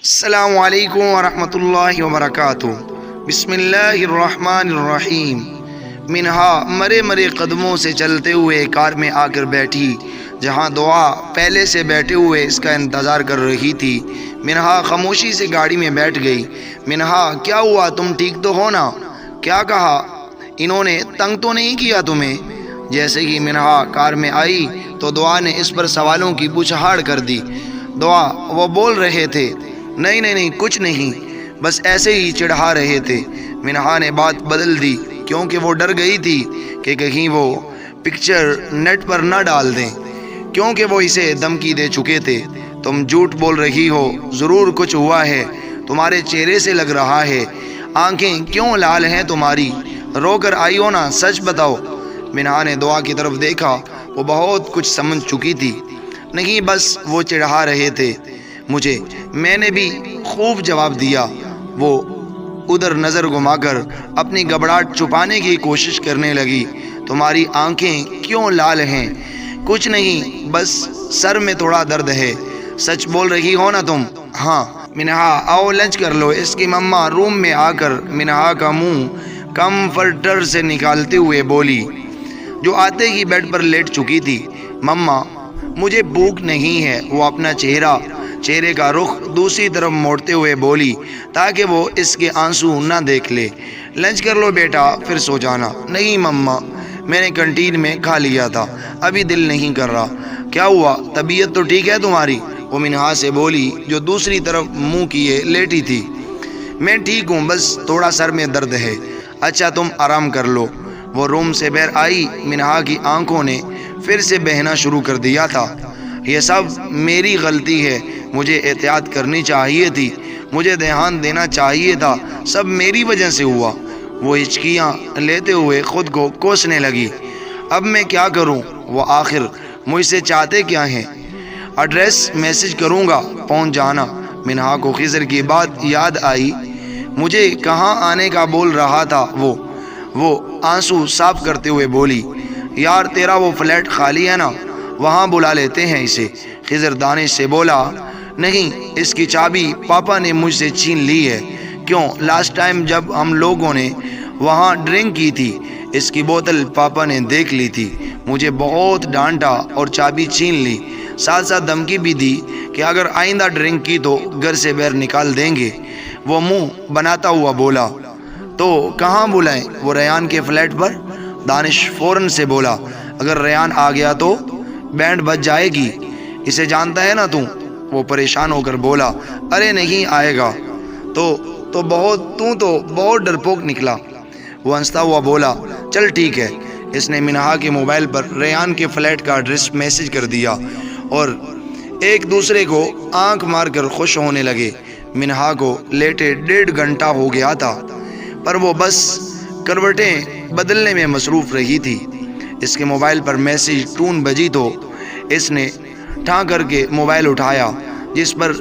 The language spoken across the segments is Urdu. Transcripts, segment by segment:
السلام علیکم ورحمۃ اللہ وبرکاتہ۔ بسم اللہ الرحمن الرحیم۔ منہا مرے مرے قدموں سے چلتے ہوئے کار میں آ کر بیٹھی، جہاں دعا پہلے سے بیٹھے ہوئے اس کا انتظار کر رہی تھی۔ منہا خاموشی سے گاڑی میں بیٹھ گئی۔ منہا، کیا ہوا؟ تم ٹھیک تو ہو نا؟ کیا کہا؟ انہوں نے تنگ تو نہیں کیا تمہیں؟ جیسے ہی منہا کار میں آئی تو دعا نے اس پر سوالوں کی بوچھہاڑ کر دی۔ دعا، وہ بول رہے تھے نہیں نہیں نہیں کچھ نہیں، بس ایسے ہی چڑھا رہے تھے۔ منہا نے بات بدل دی کیونکہ وہ ڈر گئی تھی کہ کہیں وہ پکچر نیٹ پر نہ ڈال دیں، کیونکہ وہ اسے دھمکی دے چکے تھے۔ تم جھوٹ بول رہی ہو، ضرور کچھ ہوا ہے، تمہارے چہرے سے لگ رہا ہے۔ آنکھیں کیوں لال ہیں تمہاری؟ رو کر آئی ہو نا، سچ بتاؤ۔ منہا نے دعا کی طرف دیکھا، وہ بہت کچھ سمجھ چکی تھی۔ نہیں، بس وہ چڑھا رہے تھے مجھے، میں نے بھی خوب جواب دیا۔ وہ ادھر نظر گھما کر اپنی گھبراہٹ چھپانے کی کوشش کرنے لگی۔ تمہاری آنکھیں کیوں لال ہیں؟ کچھ نہیں، بس سر میں تھوڑا درد ہے۔ سچ بول رہی ہو نا تم؟ ہاں۔ منہا، آؤ لنچ کر لو۔ اس کی مما روم میں آ کر منہا کا منہ کمفرٹر سے نکالتے ہوئے بولی، جو آتے ہی بیڈ پر لیٹ چکی تھی۔ مما، مجھے بھوک نہیں ہے۔ وہ اپنا چہرے کا رخ دوسری طرف موڑتے ہوئے بولی تاکہ وہ اس کے آنسو نہ دیکھ لے۔ لنچ کر لو بیٹا، پھر سو جانا۔ نہیں مما، میں نے کنٹین میں کھا لیا تھا، ابھی دل نہیں کر رہا۔ کیا ہوا؟ طبیعت تو ٹھیک ہے تمہاری؟ وہ منہا سے بولی، جو دوسری طرف منہ کیے لیٹی تھی۔ میں ٹھیک ہوں، بس تھوڑا سر میں درد ہے۔ اچھا، تم آرام کر لو۔ وہ روم سے باہر آئی۔ منہا کی آنکھوں نے پھر سے بہنا شروع کر دیا تھا۔ یہ سب میری غلطی ہے، مجھے احتیاط کرنی چاہیے تھی، مجھے دھیان دینا چاہیے تھا، سب میری وجہ سے ہوا۔ وہ ہچکیاں لیتے ہوئے خود کو کوسنے لگی۔ اب میں کیا کروں؟ وہ آخر مجھ سے چاہتے کیا ہیں؟ ایڈریس میسج کروں گا، پہنچ جانا۔ منہا کو خضر کی بات یاد آئی۔ مجھے کہاں آنے کا بول رہا تھا وہ آنسو صاف کرتے ہوئے بولی، یار تیرا وہ فلیٹ خالی ہے نا، وہاں بلا لیتے ہیں اسے۔ خضر دانش سے بولا، نہیں، اس کی چابی پاپا نے مجھ سے چھین لی ہے۔ کیوں؟ لاسٹ ٹائم جب ہم لوگوں نے وہاں ڈرنک کی تھی، اس کی بوتل پاپا نے دیکھ لی تھی، مجھے بہت ڈانٹا اور چابی چھین لی، ساتھ ساتھ دھمکی بھی دی کہ اگر آئندہ ڈرنک کی تو گھر سے باہر نکال دیں گے۔ وہ منہ بناتا ہوا بولا، تو کہاں بلائیں؟ وہ ریان کے فلیٹ پر۔ دانش فوراً سے بولا، اگر ریان آ گیا تو بینڈ بج جائے گی، اسے جانتا ہے نا تو۔ وہ پریشان ہو کر بولا، ارے نہیں آئے گا، تو بہت ڈرپوک نکلا۔ وہ ہنستا ہوا بولا، چل ٹھیک ہے۔ اس نے منہا کے موبائل پر ریان کے فلیٹ کا ایڈریس میسج کر دیا اور ایک دوسرے کو آنکھ مار کر خوش ہونے لگے۔ منہا کو لیٹے 1.5 گھنٹہ ہو گیا تھا، پر وہ بس کروٹیں بدلنے میں مصروف رہی تھی۔ اس کے موبائل پر میسج ٹون بجی تو اس نے ٹھا کر کے موبائل اٹھایا، جس پر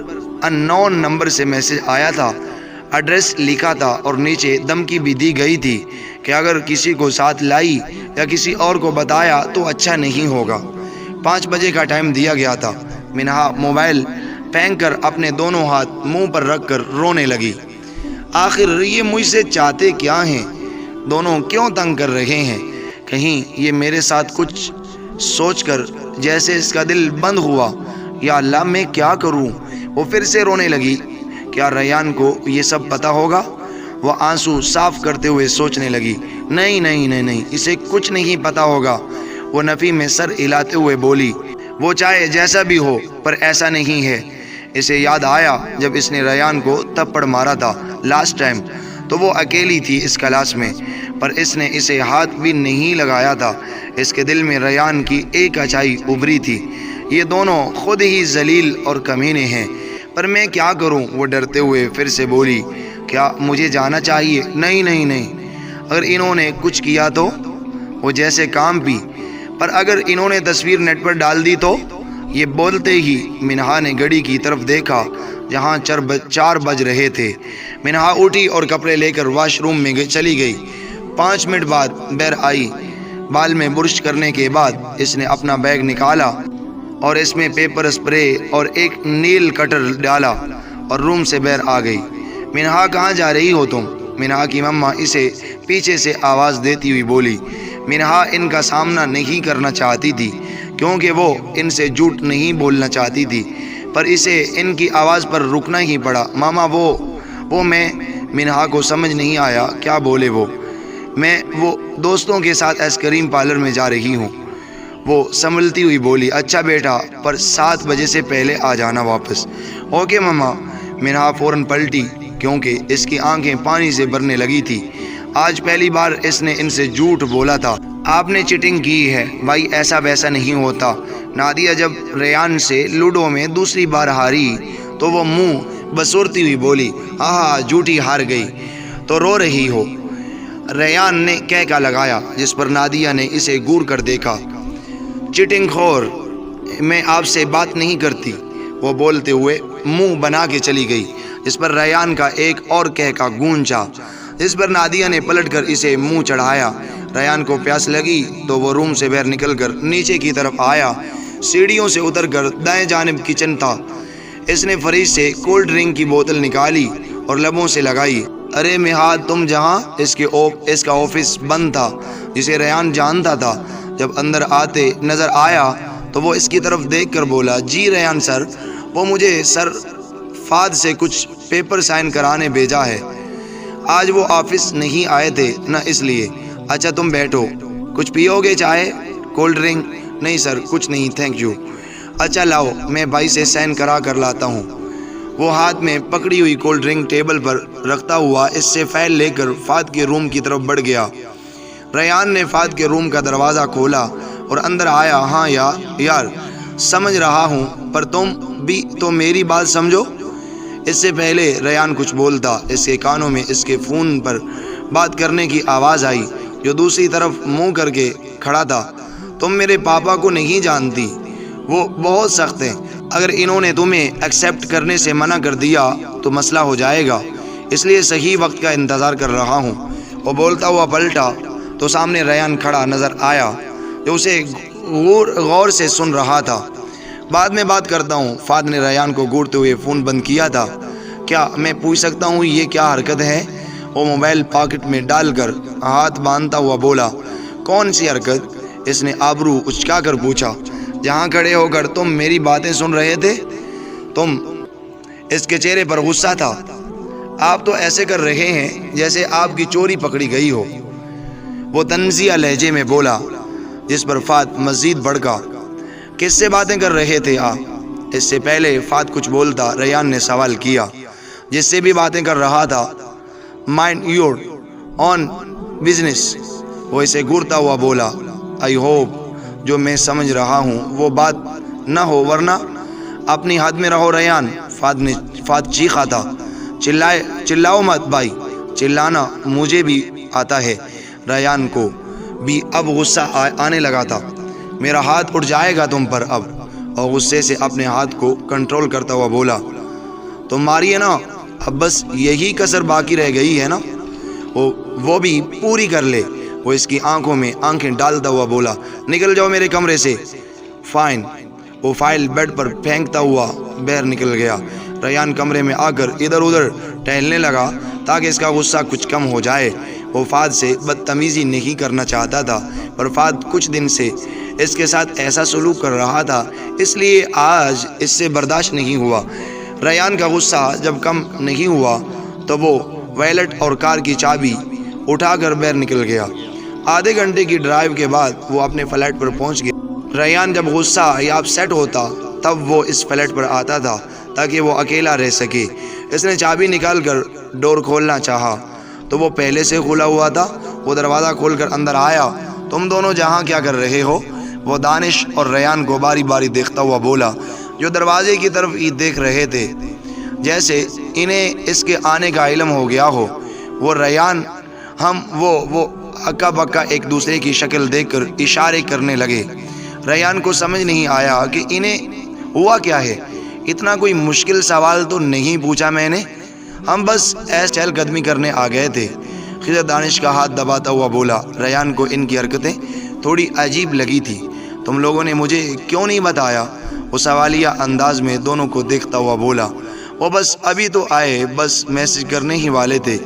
ان نون نمبر سے میسج آیا تھا۔ ایڈریس لکھا تھا اور نیچے دھمکی بھی دی گئی تھی کہ اگر کسی کو ساتھ لائی یا کسی اور کو بتایا تو اچھا نہیں ہوگا۔ 5 بجے کا ٹائم دیا گیا تھا۔ منہا موبائل پھینک کر اپنے دونوں ہاتھ منہ پر رکھ کر رونے لگی۔ آخر یہ مجھ سے چاہتے کیا ہیں؟ دونوں کیوں تنگ کر رہے ہیں؟ کہیں یہ میرے ساتھ کچھ سوچ کر جیسے اس کا دل بند ہوا۔ یا اللہ، میں کیا کروں؟ وہ پھر سے رونے لگی۔ کیا ریان کو یہ سب پتہ ہوگا؟ وہ آنسو صاف کرتے ہوئے سوچنے لگی، نہیں نہیں نہیں نہیں، اسے کچھ نہیں پتہ ہوگا۔ وہ نفی میں سر ہلاتے ہوئے بولی، وہ چاہے جیسا بھی ہو پر ایسا نہیں ہے۔ اسے یاد آیا جب اس نے ریان کو تھپڑ مارا تھا لاسٹ ٹائم، تو وہ اکیلی تھی اس کلاس میں، پر اس نے اسے ہاتھ بھی نہیں لگایا تھا۔ اس کے دل میں ریان کی ایک اچھائی ابھری تھی، یہ دونوں خود ہی ذلیل اور کمینے ہیں، پر میں کیا کروں؟ وہ ڈرتے ہوئے پھر سے بولی، کیا مجھے جانا چاہیے؟ نہیں نہیں نہیں، اگر انہوں نے کچھ کیا تو؟ وہ جیسے کام بھی، پر اگر انہوں نے تصویر نیٹ پر ڈال دی تو؟ یہ بولتے ہی منہا نے گھڑی کی طرف دیکھا جہاں 4 بج رہے تھے۔ منہا اٹھی اور کپڑے لے کر واش روم میں چلی گئی۔ 5 منٹ بعد باہر آئی۔ بال میں برش کرنے کے بعد اس نے اپنا بیگ نکالا اور اس میں پیپر اسپرے اور ایک نیل کٹر ڈالا اور روم سے باہر آ گئی۔ منہا کہاں جا رہی ہو تم؟ منہا کی مما اسے پیچھے سے آواز دیتی ہوئی بولی۔ منہا ان کا سامنا نہیں کرنا چاہتی تھی کیونکہ وہ ان سے جھوٹ نہیں بولنا چاہتی تھی، پر اسے ان کی آواز پر رکنا ہی پڑا۔ ماما وہ میں منہا کو سمجھ نہیں آیا کیا بولے میں وہ دوستوں کے ساتھ آئس کریم پارلر میں جا رہی ہوں، وہ سنبھلتی ہوئی بولی۔ اچھا بیٹا، پر 7 بجے سے پہلے آ جانا واپس۔ اوکے ماما۔ منہا فوراً پلٹی کیونکہ اس کی آنکھیں پانی سے بھرنے لگی تھی۔ آج پہلی بار اس نے ان سے جھوٹ بولا تھا۔ آپ نے چیٹنگ کی ہے بھائی، ایسا ویسا نہیں ہوتا۔ نادیہ جب ریان سے لوڈو میں دوسری بار ہاری تو وہ منہ بسورتی ہوئی بولی، ہاں جھوٹی ہار گئی تو رو رہی ہو؟ ریان نے کہکا لگایا، جس پر نادیہ نے اسے گور کر دیکھا۔ چیٹنگ خور، میں آپ سے بات نہیں کرتی، وہ بولتے ہوئے منہ بنا کے چلی گئی، جس پر ریان کا ایک اور کہکا گونجا، جس پر نادیہ نے پلٹ کر اسے منہ چڑھایا۔ ریان کو پیاس لگی تو وہ روم سے باہر نکل کر نیچے کی طرف آیا۔ سیڑھیوں سے اتر کر دائیں جانب کچن تھا۔ اس نے فریج سے کولڈ ڈرنک کی بوتل نکالی اور لبوں سے لگائی۔ ارے مہا، تم جہاں؟ اس کا آفس بند تھا، جسے ریان جانتا تھا۔ جب اندر آتے نظر آیا تو وہ اس کی طرف دیکھ کر بولا، جی ریان سر، وہ مجھے سر فاد سے کچھ پیپر سائن کرانے بھیجا ہے۔ آج وہ آفس نہیں آئے تھے نہ، اس لیے۔ اچھا تم بیٹھو، کچھ پیو گے؟ چائے، کولڈ ڈرنک؟ نہیں سر، کچھ نہیں تھینک یو۔ اچھا لاؤ، میں بھائی سے سائن کرا کر لاتا ہوں۔ وہ ہاتھ میں پکڑی ہوئی کولڈ ڈرنک ٹیبل پر رکھتا ہوا اس سے فائل لے کر فاد کے روم کی طرف بڑھ گیا۔ ریان نے فاد کے روم کا دروازہ کھولا اور اندر آیا۔ ہاں یار سمجھ رہا ہوں، پر تم بھی تو میری بات سمجھو۔ اس سے پہلے ریان کچھ بولتا، اس کے کانوں میں اس کے فون پر بات کرنے کی آواز آئی، جو دوسری طرف منہ کر کے کھڑا تھا۔ تم میرے پاپا کو نہیں جانتی، وہ بہت سخت ہیں۔ اگر انہوں نے تمہیں ایکسیپٹ کرنے سے منع کر دیا تو مسئلہ ہو جائے گا، اس لیے صحیح وقت کا انتظار کر رہا ہوں۔ وہ بولتا ہوا پلٹا تو سامنے ریان کھڑا نظر آیا، جو اسے غور سے سن رہا تھا۔ بعد میں بات کرتا ہوں، فاد نے ریان کو گھورتے ہوئے فون بند کیا تھا۔ کیا میں پوچھ سکتا ہوں یہ کیا حرکت ہے؟ وہ موبائل پاکٹ میں ڈال کر ہاتھ باندھتا ہوا بولا۔ کون سی حرکت؟ اس نے آبرو اچکا کر پوچھا۔ جہاں کھڑے ہو کر تم میری باتیں سن رہے تھے، تم۔ اس کے چہرے پر غصہ تھا۔ آپ تو ایسے کر رہے ہیں جیسے آپ کی چوری پکڑی گئی ہو، وہ طنزیہ لہجے میں بولا، جس پر فاد مزید بھڑکا۔ کس سے باتیں کر رہے تھے آپ؟ اس سے پہلے فاد کچھ بولتا، ریان نے سوال کیا۔ جس سے بھی باتیں کر رہا تھا۔ مائنڈ یور اون بزنس، وہ اسے گھورتا ہوا بولا۔ آئی ہوپ جو میں سمجھ رہا ہوں وہ بات نہ ہو، ورنہ اپنی حد میں رہو ریان، فاد چیخا تھا۔ چلاؤ مت بھائی، چلانا مجھے بھی آتا ہے۔ ریان کو بھی اب غصہ آنے لگا تھا۔ میرا ہاتھ اٹھ جائے گا تم پر اب، اور غصے سے اپنے ہاتھ کو کنٹرول کرتا ہوا بولا، تم ماری نا، اب بس یہی کسر باقی رہ گئی ہے نا، وہ بھی پوری کر لے۔ وہ اس کی آنکھوں میں آنکھیں ڈالتا ہوا بولا، نکل جاؤ میرے کمرے سے۔ فائن۔ وہ فائل بیڈ پر پھینکتا ہوا باہر نکل گیا۔ ریان کمرے میں آ کر ادھر ادھر ٹہلنے لگا تاکہ اس کا غصہ کچھ کم ہو جائے۔ وہ فاد سے بدتمیزی نہیں کرنا چاہتا تھا، پر فاد کچھ دن سے اس کے ساتھ ایسا سلوک کر رہا تھا، اس لیے آج اس سے برداشت نہیں ہوا۔ ریان کا غصہ جب کم نہیں ہوا تو وہ ویلٹ اور کار کی چابی اٹھا کر باہر نکل گیا۔ آدھے گھنٹے کی ڈرائیو کے بعد وہ اپنے فلیٹ پر پہنچ گیا۔ ریان جب غصہ یا اپسیٹ ہوتا تب وہ اس فلیٹ پر آتا تھا تاکہ وہ اکیلا رہ سکے۔ اس نے چابی نکال کر ڈور کھولنا چاہا تو وہ پہلے سے کھلا ہوا تھا۔ وہ دروازہ کھول کر اندر آیا۔ تم دونوں جہاں کیا کر رہے ہو؟ وہ دانش اور ریان کو باری باری دیکھتا ہوا بولا، جو دروازے کی طرف ہی دیکھ رہے تھے، جیسے انہیں اس کے آنے کا علم ہو گیا ہو۔ وہ ریان وہ اکا بکا ایک دوسرے کی شکل دیکھ کر اشارے کرنے لگے۔ ریان کو سمجھ نہیں آیا کہ انہیں ہوا کیا ہے۔ اتنا کوئی مشکل سوال تو نہیں پوچھا میں نے، ہم بس ایس چہل قدمی کرنے آ گئے تھے۔ خضر دانش کا ہاتھ دباتا ہوا بولا۔ ریان کو ان کی حرکتیں تھوڑی عجیب لگی تھی۔ تم لوگوں نے مجھے کیوں نہیں بتایا؟ وہ سوالیہ انداز میں دونوں کو دیکھتا ہوا بولا۔ وہ بس ابھی تو آئے، بس میسج کرنے ہی والے تھے۔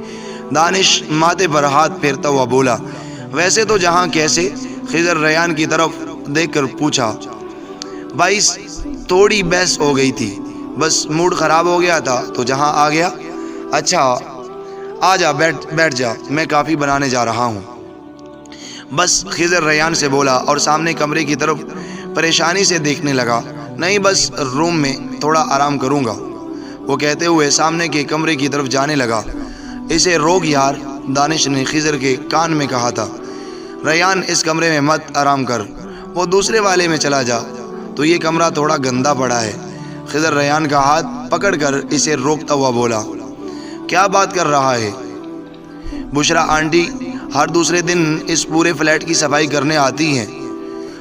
دانش ماتھے پر ہاتھ پھیرتا ہوا بولا، ویسے تو جہاں کیسے؟ خضر ریان کی طرف دیکھ کر پوچھا۔ بھائی تھوڑی بحث ہو گئی تھی، بس موڈ خراب ہو گیا تھا تو جہاں آ گیا۔ اچھا آ جا، بیٹھ جا، میں کافی بنانے جا رہا ہوں۔ بس خضر ریان سے بولا اور سامنے کمرے کی طرف پریشانی سے دیکھنے لگا۔ نہیں بس روم میں تھوڑا آرام کروں گا، وہ کہتے ہوئے سامنے کے کمرے کی طرف جانے لگا۔ اسے روک یار، دانش نے خضر کے کان میں کہا تھا۔ ریان اس کمرے میں مت آرام کر، وہ دوسرے والے میں چلا جا، تو یہ کمرہ تھوڑا گندا پڑا ہے۔ خضر ریان کا ہاتھ پکڑ کر اسے روکتا ہوا بولا، کیا بات کر رہا ہے؟ بشرا آنٹی ہر دوسرے دن اس پورے فلیٹ کی صفائی کرنے آتی ہیں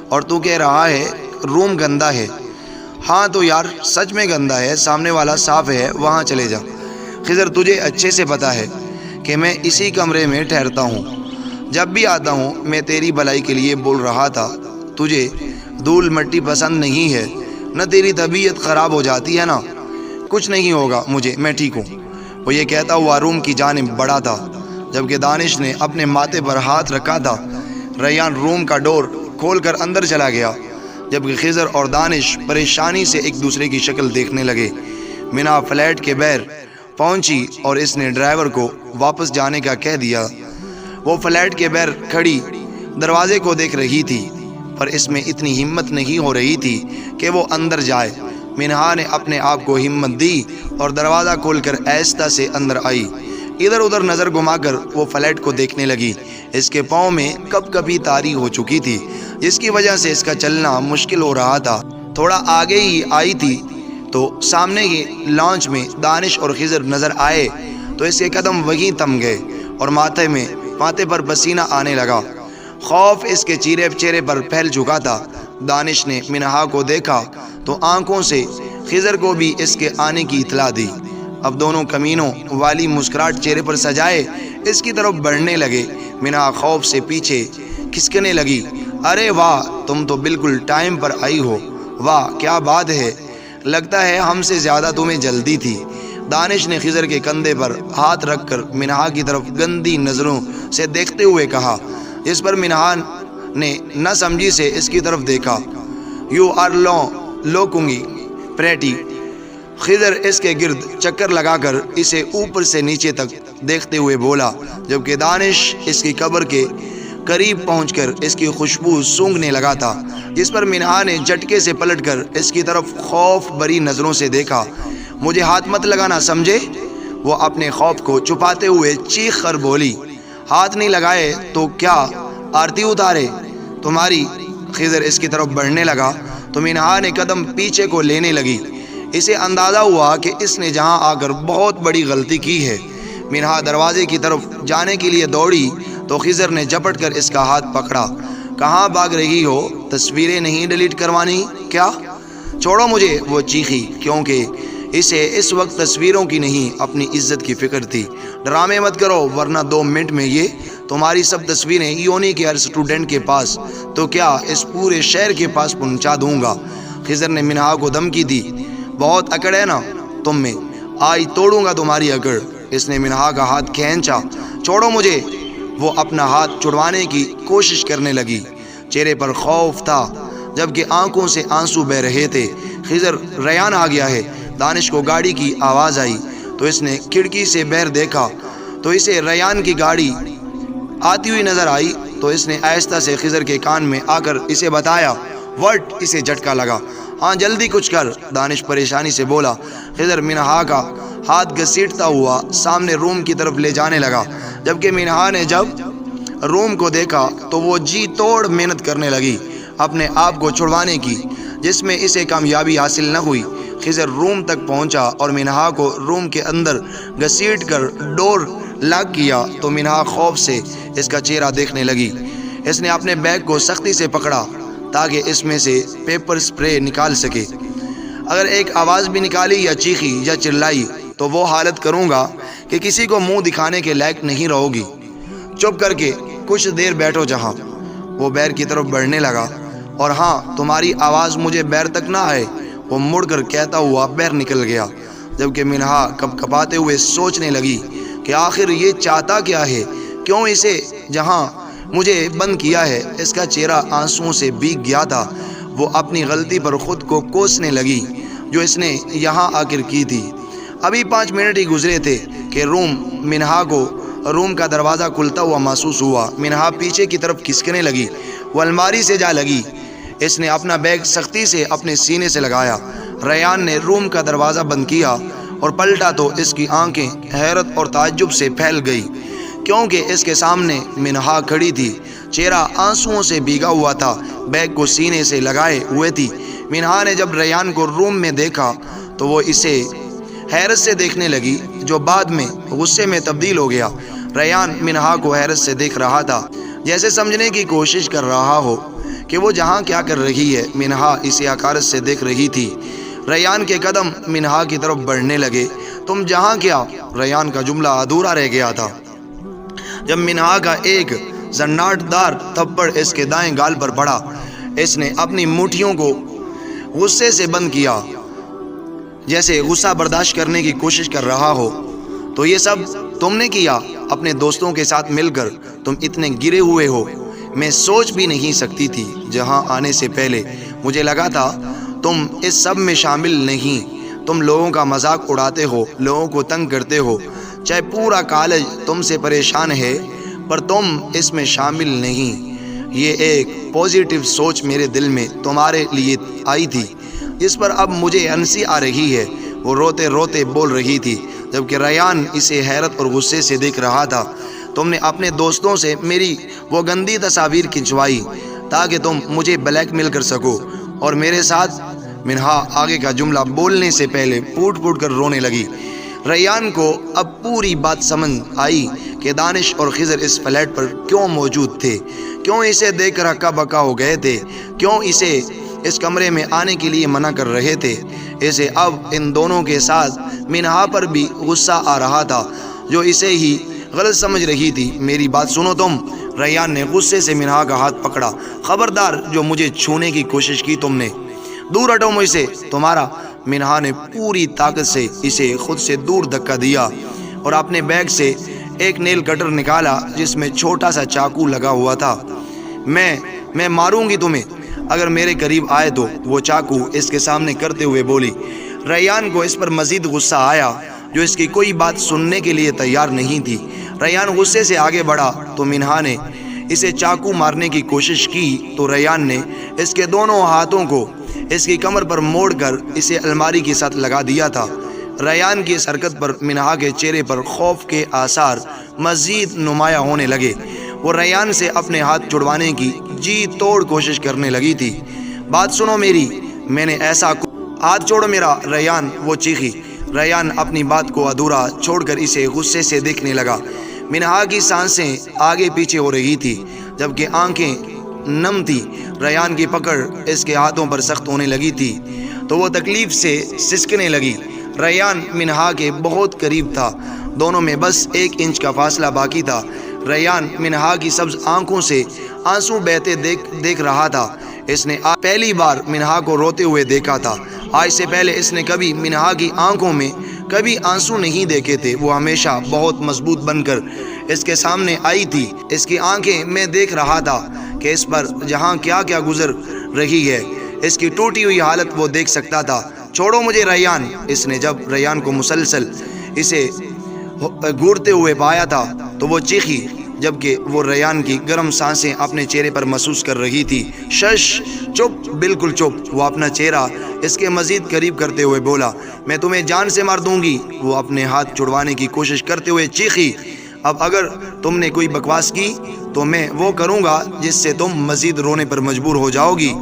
اور تو کہہ رہا ہے روم گندا ہے۔ ہاں تو یار سچ میں گندا ہے، سامنے والا صاف ہے، وہاں چلے جا۔ خضر تجھے اچھے سے پتا ہے کہ میں اسی کمرے میں ٹھہرتا ہوں، جب بھی آتا ہوں میں تیری بھلائی کے لیے بول رہا تھا۔ تجھے دھول مٹی پسند نہیں ہے نہ، تیری طبیعت خراب ہو جاتی ہے نا۔ کچھ نہیں ہوگا مجھے، میں ٹھیک ہوں، وہ یہ کہتا ہوا روم کی جانب بڑھا تھا، جبکہ دانش نے اپنے ماتھے پر ہاتھ رکھا تھا۔ ریان روم کا ڈور کھول کر اندر چلا گیا، جبکہ خضر اور دانش پریشانی سے ایک دوسرے کی شکل دیکھنے لگے۔ مینا فلیٹ کے باہر پہنچی اور اس نے ڈرائیور کو واپس جانے کا کہہ دیا۔ وہ فلیٹ کے باہر کھڑی دروازے کو دیکھ رہی تھی، پر اس میں اتنی ہمت نہیں ہو رہی تھی کہ وہ اندر جائے۔ مینہا نے اپنے آپ کو ہمت دی اور دروازہ کھول کر آہستہ سے اندر آئی۔ ادھر ادھر نظر گھما کر وہ فلیٹ کو دیکھنے لگی۔ اس کے پاؤں میں کب کبھی تاری ہو چکی تھی، جس کی وجہ سے اس کا چلنا مشکل ہو رہا تھا۔ تھوڑا آگے ہی آئی تھی تو سامنے کے لانچ میں دانش اور خضر نظر آئے تو اس کے قدم وہیں تھم گئے اور ماتھے پر پسینہ آنے لگا۔ خوف اس کے چہرے پر پھیل چکا تھا۔ دانش نے مینہا کو دیکھا تو آنکھوں سے خضر کو بھی اس کے آنے کی اطلاع دی۔ اب دونوں کمینوں والی مسکراہٹ چہرے پر سجائے اس کی طرف بڑھنے لگے۔ مینہا خوف سے پیچھے کھسکنے لگی۔ ارے واہ، تم تو بالکل ٹائم پر آئی ہو، واہ کیا بات ہے، لگتا ہے ہم سے زیادہ تمہیں جلدی تھی۔ دانش نے خضر کے کندھے پر ہاتھ رکھ کر مینہا کی طرف گندی نظروں سے دیکھتے ہوئے کہا، جس پر مینہا نے نہ سمجھی سے اس کی طرف دیکھا۔ You are looking pretty. Khizar اس کے گرد چکر لگا کر اسے اوپر سے نیچے تک دیکھتے ہوئے بولا، جبکہ دانش اس کی قبر کے قریب پہنچ کر اس کی خوشبو سونگھنے لگا تھا، جس پر مینہا نے جھٹکے سے پلٹ کر اس کی طرف خوف بری نظروں سے دیکھا۔ مجھے ہاتھ مت لگانا، سمجھے؟ وہ اپنے خوف کو چھپاتے ہوئے چیخ کر بولی۔ ہاتھ نہیں لگائے تو کیا آرتی اتارے تمہاری؟ خضر اس کی طرف بڑھنے لگا تو مینہا نے قدم پیچھے کو لینے لگی۔ اسے اندازہ ہوا کہ اس نے جہاں آ کر بہت بڑی غلطی کی ہے۔ مینہا دروازے کی طرف جانے کے لیے دوڑی تو خضر نے جھپٹ کر اس کا ہاتھ پکڑا۔ کہاں بھاگ رہی ہو؟ تصویریں نہیں ڈیلیٹ کروانی کیا؟ چھوڑو مجھے، وہ چیخی، کیونکہ اسے اس وقت تصویروں کی نہیں اپنی عزت کی فکر تھی۔ ڈرامے مت کرو ورنہ 2 منٹ میں یہ تمہاری سب تصویریں یونی کے ہر اسٹوڈنٹ کے پاس تو کیا اس پورے شہر کے پاس پہنچا دوں گا۔ خضر نے مینہا کو دھمکی دی۔ بہت اکڑ ہے نا تم میں، آج توڑوں گا تمہاری اکڑ۔ اس نے مینہا کا ہاتھ کھینچا۔ چھوڑو مجھے، وہ اپنا ہاتھ چھڑوانے کی کوشش کرنے لگی۔ چہرے پر خوف تھا جبکہ آنکھوں سے آنسو بہ رہے تھے۔ خضر ریان آ گیا ہے۔ دانش کو گاڑی کی آواز آئی تو اس نے کھڑکی سے باہر دیکھا تو اسے ریان کی گاڑی آتی ہوئی نظر آئی تو اس نے آہستہ سے خضر کے کان میں آ کر اسے بتایا۔ وٹ، اسے جھٹکا لگا۔ ہاں جلدی کچھ کر، دانش پریشانی سے بولا۔ خضر مینہا کا ہاتھ گھسیٹتا ہوا سامنے روم کی طرف لے جانے لگا، جبکہ مینہا نے جب روم کو دیکھا تو وہ جی توڑ محنت کرنے لگی اپنے آپ کو چھڑوانے کی، جس میں اسے کامیابی حاصل نہ ہوئی۔ خضر روم تک پہنچا اور مینہا کو روم کے اندر گھسیٹ کر ڈور لاک کیا تو مینہا خوف سے اس کا چہرہ دیکھنے لگی۔ اس نے اپنے بیگ کو سختی سے پکڑا تاکہ اس میں سے پیپر سپرے نکال سکے۔ اگر ایک آواز بھی نکالی یا چیخی یا چلائی تو وہ حالت کروں گا کہ کسی کو منہ دکھانے کے لائق نہیں رہو گی۔ چپ کر کے کچھ دیر بیٹھو جہاں۔ وہ بیر کی طرف بڑھنے لگا۔ اور ہاں، تمہاری آواز مجھے بیر تک نہ آئے، وہ مڑ کر کہتا ہوا بیر نکل گیا، جبکہ منہا کپکپاتے ہوئے سوچنے لگی کہ آخر یہ چاہتا کیا ہے، کیوں اسے جہاں مجھے بند کیا ہے اس کا چہرہ آنسوؤں سے بھیگ گیا تھا۔ وہ اپنی غلطی پر خود کو کوسنے لگی جو اس نے یہاں آ کر کی تھی۔ ابھی 5 منٹ ہی گزرے تھے کہ منہا کو روم کا دروازہ کھلتا ہوا محسوس ہوا۔ منہا پیچھے کی طرف کھسکنے لگی، وہ الماری سے جا لگی۔ اس نے اپنا بیگ سختی سے اپنے سینے سے لگایا۔ ریان نے روم کا دروازہ بند کیا اور پلٹا تو اس کی آنکھیں حیرت اور تعجب سے پھیل گئی، کیونکہ اس کے سامنے منہا کھڑی تھی، چہرہ آنسوؤں سے بھیگا ہوا تھا، بیگ کو سینے سے لگائے ہوئے تھی۔ منہا نے جب ریان کو روم میں دیکھا تو وہ اسے حیرت سے دیکھنے لگی، جو بعد میں غصے میں تبدیل ہو گیا۔ ریان منہا کو حیرت سے دیکھ رہا تھا، جیسے سمجھنے کی کوشش کر رہا ہو کہ وہ جہاں کیا کر رہی ہے۔ منہا اسے حقارت سے دیکھ رہی تھی۔ ریان کے قدم منہا کی طرف بڑھنے لگے۔ تم جہاں کیا؟ ریان کا جملہ ادھورا رہ گیا تھا جب منہا کا ایک زناٹ دار تھپڑ اس کے دائیں گال پر پڑا۔ اس نے اپنی مٹھیوں کو غصے سے بند کیا، جیسے غصہ برداشت کرنے کی کوشش کر رہا ہو۔ تو یہ سب تم نے کیا؟ اپنے دوستوں کے ساتھ مل کر تم اتنے گرے ہوئے ہو، میں سوچ بھی نہیں سکتی تھی۔ جہاں آنے سے پہلے مجھے لگا تھا تم اس سب میں شامل نہیں۔ تم لوگوں کا مذاق اڑاتے ہو، لوگوں کو تنگ کرتے ہو، چاہے پورا کالج تم سے پریشان ہے، پر تم اس میں شامل نہیں۔ یہ ایک پازیٹیو سوچ میرے دل میں تمہارے لیے آئی تھی، جس پر اب مجھے ہنسی آ رہی ہے۔ وہ روتے روتے بول رہی تھی، جبکہ ریان اسے حیرت اور غصے سے دیکھ رہا تھا۔ تم نے اپنے دوستوں سے میری وہ گندی تصاویر کھنچوائی تاکہ تم مجھے بلیک میل کر سکو اور میرے ساتھ۔ منہا آگے کا جملہ بولنے سے پہلے پھوٹ پھوٹ کر رونے لگی۔ ریان کو اب پوری بات سمجھ آئی کہ دانش اور خضر اس فلیٹ پر کیوں موجود تھے، کیوں اسے دیکھ کر ہکا بکا ہو گئے تھے، کیوں اسے اس کمرے میں آنے کے لیے منع کر رہے تھے۔ اسے اب ان دونوں کے ساتھ منہا پر بھی غصہ آ رہا تھا، جو اسے ہی غلط سمجھ رہی تھی۔ میری بات سنو تم۔ ریان نے غصے سے منہا کا ہاتھ پکڑا۔ خبردار، جو مجھے چھونے کی کوشش کی تم نے، دور ہٹو مجھ سے۔ تمہارا۔ منہا نے پوری طاقت سے اسے خود سے دور دھکا دیا اور اپنے بیگ سے ایک نیل کٹر نکالا جس میں چھوٹا سا چاقو لگا ہوا تھا۔ میں ماروں گی تمہیں اگر میرے قریب آئے تو، وہ چاقو اس کے سامنے کرتے ہوئے بولی۔ ریان کو اس پر مزید غصہ آیا، جو اس کی کوئی بات سننے کے لیے تیار نہیں تھی۔ ریان غصے سے آگے بڑھا تو منہا نے اسے چاقو مارنے کی کوشش کی تو ریان نے اس کے دونوں ہاتھوں کو اس کی کمر پر موڑ کر اسے الماری کے ساتھ لگا دیا تھا۔ ریان کی اس حرکت پر منہا کے چہرے پر خوف کے آثار مزید نمایاں ہونے لگے۔ وہ ریان سے اپنے ہاتھ چھڑوانے کی جی توڑ کوشش کرنے لگی تھی۔ بات سنو میری، میں نے ایسا ہاتھ چھوڑو میرا، ریان، وہ چیخی۔ ریان اپنی بات کو ادھورا چھوڑ کر اسے غصے سے دیکھنے لگا۔ منہا کی سانسیں آگے پیچھے ہو رہی تھی، جبکہ آنکھیں نم تھی۔ ریان کی پکڑ اس کے ہاتھوں پر سخت ہونے لگی تھی تو وہ تکلیف سے سسکنے لگی۔ ریان منہا کے بہت قریب تھا، دونوں میں بس 1 انچ کا فاصلہ باقی تھا۔ ریان منہا کی سبز آنکھوں سے آنسو بہتے دیکھ رہا تھا۔ اس نے پہلی بار منہا کو روتے ہوئے دیکھا تھا۔ آج سے پہلے اس نے کبھی منہا کی آنکھوں میں کبھی آنسو نہیں دیکھے تھے۔ وہ ہمیشہ بہت مضبوط بن کر اس کے سامنے آئی تھی۔ اس کی آنکھیں میں دیکھ رہا تھا کہ اس پر جہاں کیا کیا گزر رہی ہے، اس کی ٹوٹی ہوئی حالت وہ دیکھ سکتا تھا۔ چھوڑو مجھے ریان۔ اس نے جب ریان کو مسلسل اسے گھورتے ہوئے پایا تھا تو وہ چیخی، جبکہ وہ ریان کی گرم سانسیں اپنے چہرے پر محسوس کر رہی تھی۔ شش، چپ، بالکل چپ۔ وہ اپنا چہرہ اس کے مزید قریب کرتے ہوئے بولا، میں تمہیں جان سے مار دوں گی۔ وہ اپنے ہاتھ چھڑوانے کی کوشش کرتے ہوئے چیخی، اب اگر تم نے کوئی بکواس کی تو میں وہ کروں گا جس سے تم مزید رونے پر مجبور ہو جاؤ گی۔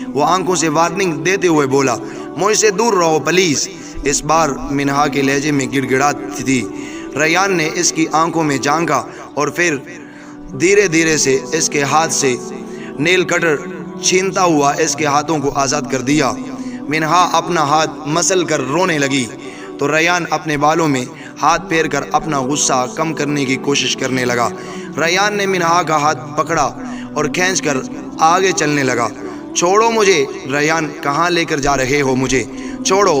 وہ آنکھوں سے وارننگ دیتے ہوئے بولا، مجھ سے دور رہو پلیز۔ اس بار منہا کے لہجے میں گڑ گڑاتی تھی۔ ریان نے اس کی آنکھوں میں جھانکا اور پھر دھیرے دھیرے سے اس کے ہاتھ سے نیل کٹر چھینتا ہوا اس کے ہاتھوں کو آزاد کر دیا۔ منہا اپنا ہاتھ مسل کر رونے لگی تو ریان اپنے بالوں میں ہاتھ پھیر کر اپنا غصہ کم کرنے کی کوشش کرنے لگا۔ ریان نے منہا کا ہاتھ پکڑا اور کھینچ کر آگے چلنے لگا۔ چھوڑو مجھے، ریان، کہاں لے کر جا رہے ہو مجھے؟ چھوڑو،